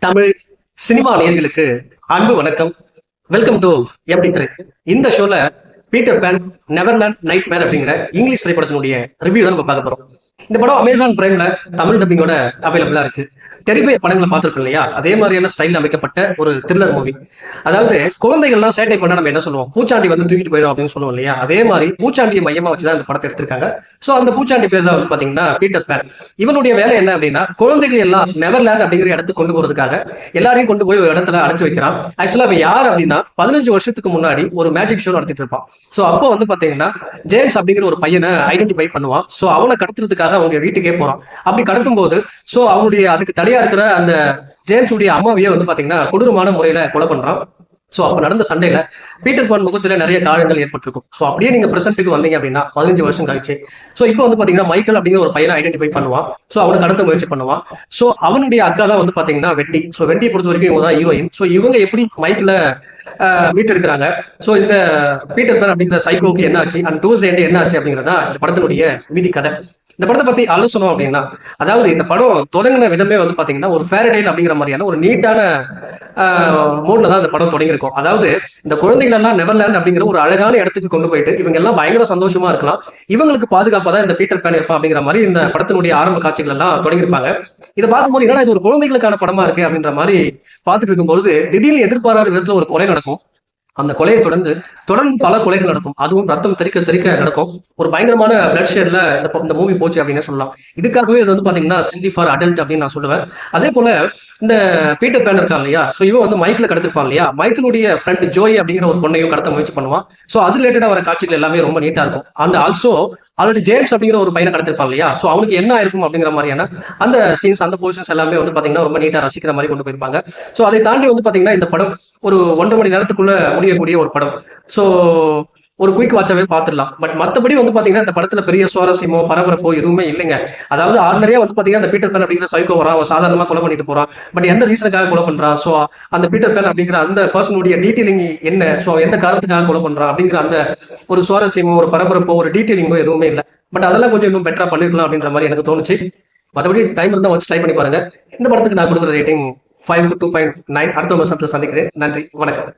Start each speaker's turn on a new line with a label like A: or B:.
A: Tamil cinema நேயர்களுக்கு அன்பு வணக்கம். வெல்கம் டு எம்டி திரை. இந்த ஷோல பீட்டர் பேன் நெவர்லேண்ட் நைட் மேர் அப்படிங்கிற இங்கிலீஷ் திரைப்படத்தினுடைய ரிவ்யூ தான் நம்ம பார்க்க போறோம். இந்த படம் அமேசான் பிரைம்ல தமிழ் டப்பிங்கோட அவைலபிளா இருக்கு. டெரிஃபை படங்களை பார்த்துருக்கோம் இல்லையா, அதே மாதிரியான ஸ்டைல் அமைக்கப்பட்ட ஒரு த்ரில்லர் மூவி. அதாவது குழந்தைகள்லாம் சேட்டை பண்ணா நம்ம என்ன சொல்லுவோம், பூச்சாண்டி வந்து தூக்கிட்டு போயிடும் அப்படின்னு சொல்லுவோம் இல்லையா, அதே மாதிரி பூச்சாண்டியை மையமா வச்சுதான் இந்த படத்தை எடுத்திருக்காங்க. ஸோ அந்த பூச்சாண்டி பேர் தான் வந்து பாத்தீங்கன்னா பீட்டர் பேன். இவனுடைய வேலை என்ன அப்படின்னா, குழந்தைகள் எல்லாம் நெவர்லேண்ட் அப்படிங்கிற இடத்துக்கு கொண்டு போறதுக்காக எல்லாரையும் கொண்டு போய் ஒரு இடத்துல அடைச்சு வைக்கிறான். ஆக்சுவலா அவன் யார் அப்படின்னா 15 வருஷத்துக்கு முன்னாடி ஒரு மேஜிக் ஷோ நடத்திட்டு இருப்பான். ஸோ அப்போ வந்து பாத்தீங்கன்னா ஜேம்ஸ் அப்படிங்கிற ஒரு பையனை ஐடென்டிஃபை பண்ணுவான். ஸோ அவனை கடத்துறதுக்காக அவங்க வீட்டுக்கே போறான். அப்படி கடத்தும் போது ஸோ அவனுடைய அதுக்கு தடையா இருக்கிற அந்த ஜேம்ஸ் உடைய அம்மாவையே வந்து பாத்தீங்கன்னா கொடூரமான முறையில கொலை பண்றான். சோ அப்ப நடந்த சண்டையில பீட்டர் பான் முகத்துல நிறைய காயங்கள் ஏற்பட்டிருக்கும். சோ அப்படியே நீங்க பிரசன்ட்டுக்கு வந்தீங்க அப்படின்னா 15 வருஷம் கழிச்சு சோ இப்போ வந்து பாத்தீங்கன்னா மைக்கேல் அப்படிங்கிற ஒரு பையனை ஐடென்டிஃபை பண்ணுவான். சோ அவனை கடத்த முயற்சி பண்ணுவான். சோ அவனுடைய அக்கா தான் வந்து பாத்தீங்கன்னா வெட்டி. சோ வெட்டியை பொறுத்த வரைக்கும் இவங்க தான் ஹீரோயின். சோ இவங்க எப்படி மைக்கில் மீட்டெடுக்கிறாங்க, சோ இந்த பீட்டர் பேன் அப்படிங்கிற சைக்கோக்கு என்ன ஆச்சு, அந்த டூஸ்டே என்ன ஆச்சு அப்படிங்கிறதா இந்த படத்தினுடைய மீதி கதை. இந்த படத்தை பத்தி ஆலோசனை அப்படின்னா, அதாவது இந்த படம் தொடங்கின விதமே வந்து பாத்தீங்கன்னா ஒரு ஃபேரடைல் அப்படிங்கிற மாதிரியான ஒரு நீட்டான மோட்ல தான் இந்த படம் தொடங்கியிருக்கும். அதாவது இந்த குழந்தைகள் எல்லாம் நெவர்லேண்ட் அப்படிங்கிற ஒரு அழகான இடத்துக்கு கொண்டு போயிட்டு இவங்க எல்லாம் பயங்கர சந்தோஷமா இருக்கலாம், இவங்களுக்கு பாதுகாப்பா தான் இந்த பீட்டர் பேன் இருப்பான் அப்படிங்கிற மாதிரி இந்த படத்தினுடைய ஆரம்ப காட்சிகள் எல்லாம் தொடங்கியிருப்பாங்க. இதை பார்க்கும்போது என்னடா இது ஒரு குழந்தைகளுக்கான படமா இருக்கு அப்படின்ற மாதிரி பார்த்துட்டு இருக்கும்போது திடீர்னு எதிர்பாராத விதத்துல ஒரு கொலை நடக்கும். அந்த கொலையை தொடர்ந்து பல கொலைகள் நடக்கும். அதுவும் ரத்தம் தெறிக்க தெறிக்க நடக்கும். ஒரு பயங்கரமான பிளட் ஷேட்ல இந்த மூவி போச்சு அப்படின்னு சொல்லலாம். இதுக்காகவே இது வந்து பாத்தீங்கன்னா சில்லி ஃபார் அடல்ட் அப்படின்னு நான் சொல்லுவேன். அதே போல இந்த பீட்டர் பேன் இருக்கான் இல்லையா, சோ இவன் வந்து மைக்கில் கடத்திருப்பான் இல்லையா, மைக்கிளுடைய ஃப்ரெண்ட் ஜோய் அப்படிங்கிற ஒரு பொண்ணையும் கடத்த முயற்சி பண்ணுவான். சோ அது ரிலேட்டடா வர காட்சிகள் எல்லாமே ரொம்ப நீட்டா இருக்கும். அண்ட் ஆல்சோ ஆல்ரெடி ஜேம்ஸ் அப்படிங்கிற ஒரு பையனை கடத்திருப்பான் இல்லையா, சோ அவனுக்கு என்ன ஆயிருக்கும் அப்படிங்கிற மாதிரியான அந்த சீன்ஸ் அந்த பொசிஷன்ஸ் எல்லாமே வந்து பாத்தீங்கன்னா ரொம்ப நீட்டா ரசிக்கிற மாதிரி கொண்டு போயிருப்பாங்க. சோ அதை தாண்டி வந்து பாத்தீங்கன்னா இந்த படம் ஒரு 1.5 மணி நேரத்துக்குள்ள முடியக்கூடிய ஒரு படம். சோ ஒரு குயிக் வாட்சாவே பார்த்துடலாம். பட் மற்றபடி வந்து பாத்தீங்கன்னா இந்த படத்துல பெரிய சுவாரஸ்யமோ பரபரப்போ எதுவுமே இல்லைங்க. அதாவது ஆர்டினரியா வந்து பாத்தீங்கன்னா அந்த பீட்டர் பேன் அப்படிங்கிற சைக்கோ வரான், அவன் சாதாரணமா கொலை பண்ணிட்டு போறான். பட் எந்த ரீசனுக்காக கொலை பண்றான், சோ அந்த பீட்டர் பேன் அப்படிங்கிற அந்த பர்சனுடைய டீட்டெயிலிங் என்ன, சோ எந்த காரணத்துக்காக கொலை பண்றான் அப்படிங்கிற அந்த ஒரு சுவாரஸ்யமோ ஒரு பரபரப்போ ஒரு டீட்டெயிலிங்கோ எதுவுமே இல்லை. பட் அதெல்லாம் கொஞ்சம் இன்னும் பெட்டரா பண்ணிருக்கலாம் அப்படின்ற மாதிரி எனக்கு தோணுச்சு. மற்றபடி டைம் இருந்தா வச்சு ட்ரை பண்ணி பாருங்க. இந்த படத்துக்கு நான் கொடுக்குற ரேட்டிங் 5 to 2.9. அடுத்த வருஷத்துல சந்திக்கிறேன். நன்றி, வணக்கம்.